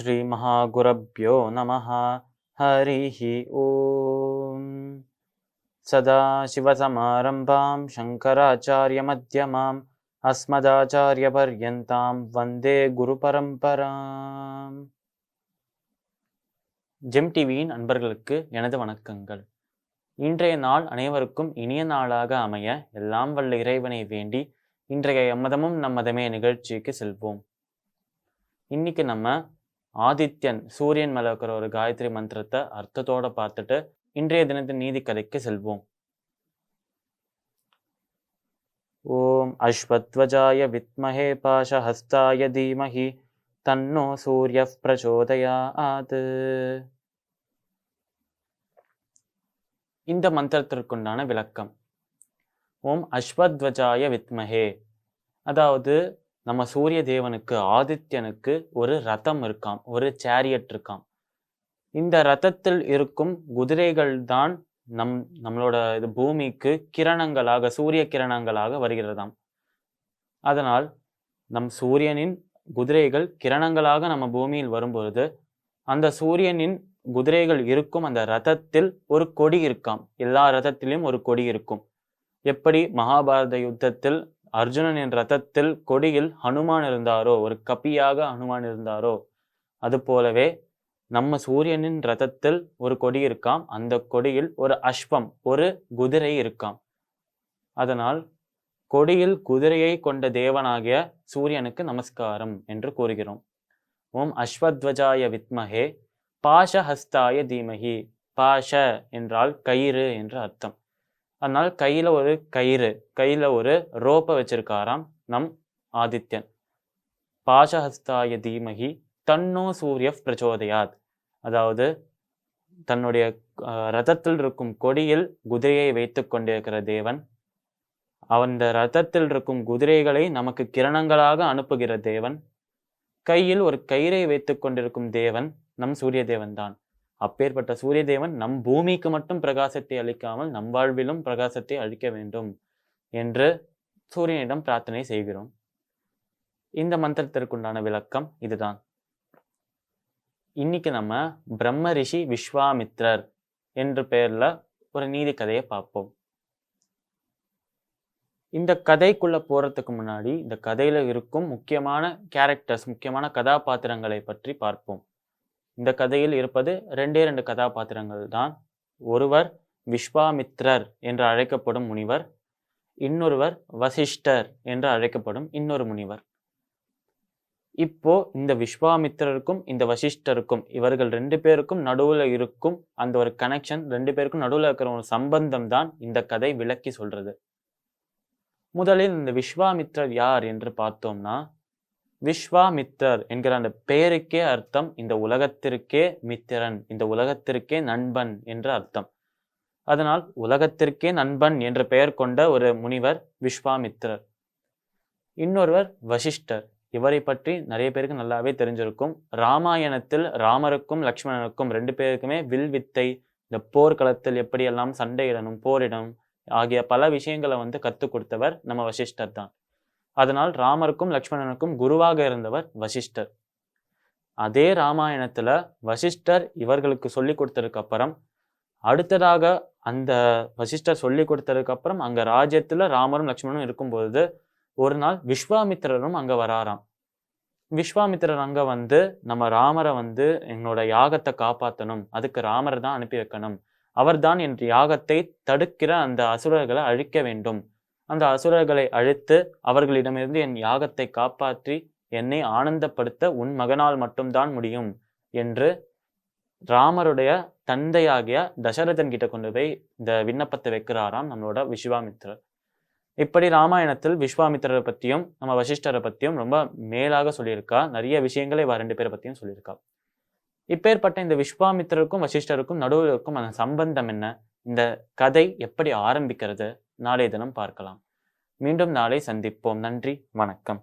ஸ்ரீ மகாகுரப்யோ நமஹ. ஹரிஹி ஓம். சதாசிவசமாரம்பாம் சங்கராச்சார்யமத்யமாம் அஸ்மதாச்சாரியபர்யந்தாம் வந்தே குரு பரம்பராம். ஜெம் டிவியின் அன்பர்களுக்கு எனது வணக்கங்கள். இன்றைய நாள் அனைவருக்கும் இனிய நாளாக அமைய எல்லாம் வல்ல இறைவனை வேண்டி இன்றைய எம்மதமும் நம்மதமே நிகழ்ச்சிக்கு செல்வோம். இன்னைக்கு நம்ம ஆதித்யன் சூரியன் மேல இருக்கிற ஒரு காயத்ரி மந்திரத்தை அர்த்தத்தோட பார்த்துட்டு இன்றைய தினத்தின் நீதி கதைக்கு செல்வோம். ஓம் அஸ்வத்வஜாய வித்மஹே பாசஹஸ்தாய தீமஹி தன்னோ சூர்யः பிரச்சோதயாத். இந்த மந்திரத்திற்குண்டான விளக்கம். ஓம் அஸ்வத்வஜாய வித்மஹே, அதாவது நம்ம சூரிய தேவனுக்கு ஆதித்யனுக்கு ஒரு ரதம் இருக்காம், ஒரு சேரியட் இருக்காம். இந்த ரதத்தில் இருக்கும் குதிரைகள் தான் நம்மளோட பூமிக்கு கிரணங்களாக, சூரிய கிரணங்களாக வருகிறதாம். அதனால் நம் சூரியனின் குதிரைகள் கிரணங்களாக நம்ம பூமியில் வரும்பொழுது அந்த சூரியனின் குதிரைகள் இருக்கும் அந்த ரதத்தில் ஒரு கொடி இருக்காம். எல்லா ரதத்திலும் ஒரு கொடி இருக்கும். எப்படி மகாபாரத யுத்தத்தில் அர்ஜுனனின் ரதத்தில் கொடியில் ஹனுமான் இருந்தாரோ, ஒரு கபியாக ஹனுமான் இருந்தாரோ, அது போலவே நம்ம சூரியனின் ரதத்தில் ஒரு கொடி இருக்காம். அந்த கொடியில் ஒரு அஸ்வம், ஒரு குதிரை இருக்காம். அதனால் கொடியில் குதிரையை கொண்ட தேவனாகிய சூரியனுக்கு நமஸ்காரம் என்று கூறுகிறோம். ஓம் அஸ்வத்வஜாய வித்மஹே பாசஹஸ்தாய தீமஹி. பாஷ என்றால் கயிறு என்று அர்த்தம். அதனால் கையில ஒரு கயிறு, கையில ஒரு ரோப்பை வச்சிருக்காராம் நம் ஆதித்யன். பாசஹஸ்தாய தீமஹி தன்னோ சூரிய பிரச்சோதயாத். அதாவது தன்னுடைய ரதத்தில் இருக்கும் கொடியில் குதிரையை வைத்து கொண்டிருக்கிற தேவன், அந்த ரதத்தில் இருக்கும் குதிரைகளை நமக்கு கிரணங்களாக அனுப்புகிற தேவன், கையில் ஒரு கயிறை வைத்து கொண்டிருக்கும் தேவன் நம் சூரிய தேவன் தான். அப்பேற்பட்ட சூரிய தேவன் நம் பூமிக்கு மட்டும் பிரகாசத்தை அளிக்காமல் நம் வாழ்விலும் பிரகாசத்தை அளிக்க வேண்டும் என்று சூரியனிடம் பிரார்த்தனை செய்கிறோம். இந்த மந்திரத்திற்குண்டான விளக்கம் இதுதான். இன்னைக்கு நம்ம பிரம்ம ரிஷி விஸ்வாமித்ரர் என்ற பெயர்ல ஒரு நீதி கதையை பார்ப்போம். இந்த கதைக்குள்ள போறதுக்கு முன்னாடி இந்த கதையில இருக்கும் முக்கியமான கேரக்டர்ஸ், முக்கியமான கதாபாத்திரங்களை பற்றி பார்ப்போம். இந்த கதையில் இருப்பது ரெண்டு கதாபாத்திரங்கள் தான். ஒருவர் விஸ்வாமித்ரர் என்று அழைக்கப்படும் முனிவர், இன்னொருவர் வசிஷ்டர் என்று அழைக்கப்படும் இன்னொரு முனிவர். இப்போ இந்த விஸ்வாமித்ரருக்கும் இந்த வசிஷ்டருக்கும், இவர்கள் ரெண்டு பேருக்கும் நடுவுல இருக்கும் அந்த ஒரு கனெக்ஷன், ரெண்டு பேருக்கும் நடுவுல இருக்கிற ஒரு சம்பந்தம் தான் இந்த கதை விளக்கி சொல்றது. முதலில் இந்த விஸ்வாமித்ரர் யார் என்று பார்த்தோம்னா, விஸ்வாமித்ரர் என்கிற அந்த பெயருக்கே அர்த்தம் இந்த உலகத்திற்கே மித்திரன், இந்த உலகத்திற்கே நண்பன் என்று அர்த்தம். அதனால் உலகத்திற்கே நண்பன் என்ற பெயர் கொண்ட ஒரு முனிவர் விஸ்வாமித்ரர். இன்னொருவர் வசிஷ்டர். இவரை பற்றி நிறைய பேருக்கு நல்லாவே தெரிஞ்சிருக்கும். ராமாயணத்தில் ராமருக்கும் லக்ஷ்மணனுக்கும் ரெண்டு பேருக்குமே வில் வித்தை, இந்த போர்க்களத்தில் எப்படியெல்லாம் சண்டையிடணும், போரிடணும் ஆகிய பல விஷயங்களை கற்றுக் கொடுத்தவர் நம்ம வசிஷ்டர் தான். அதனால் ராமருக்கும் லக்ஷ்மணனுக்கும் குருவாக இருந்தவர் வசிஷ்டர். அதே ராமாயணத்துல வசிஷ்டர் இவர்களுக்கு சொல்லி கொடுத்ததுக்கு அப்புறம், அடுத்ததாக அந்த வசிஷ்டர் சொல்லி கொடுத்ததுக்கு அப்புறம் அங்க ராஜ்யத்துல ராமரும் லக்ஷ்மணனும் இருக்கும்பொழுது ஒரு நாள் விஸ்வாமித்திரரும் அங்க வராராம். விஸ்வாமித்திரர் அங்க நம்ம ராமரை என்னோட யாகத்தை காப்பாற்றணும், அதுக்கு ராமரை தான் அனுப்பி வைக்கணும், அவர்தான் என் யாகத்தை தடுக்கிற அந்த அசுரர்களை அழிக்க வேண்டும், அந்த அசுரர்களை அழித்து அவர்களிடமிருந்து என் யாகத்தை காப்பாற்றி என்னை ஆனந்தப்படுத்த உன் மகனால் மட்டும்தான் முடியும் என்று ராமருடைய தந்தையாகிய தசரதன் கிட்ட கொண்டு போய் இந்த விண்ணப்பத்தை வைக்கிறாராம் நம்மளோட விஸ்வாமித்திரர். இப்படி ராமாயணத்தில் விஸ்வாமித்திரரை பற்றியும் நம்ம வசிஷ்டரை பற்றியும் ரொம்ப மேலாக சொல்லியிருக்கா. நிறைய விஷயங்களை ரெண்டு பேரை பற்றியும் சொல்லியிருக்கா. இப்பேற்பட்ட இந்த விஸ்வாமித்திரருக்கும் வசிஷ்டருக்கும் நடுவில் இருக்கும் அந்த சம்பந்தம் என்ன, இந்த கதை எப்படி ஆரம்பிக்கிறது, நாளைய தினம் பார்க்கலாம். மீண்டும் நாளை சந்திப்போம். நன்றி, வணக்கம்.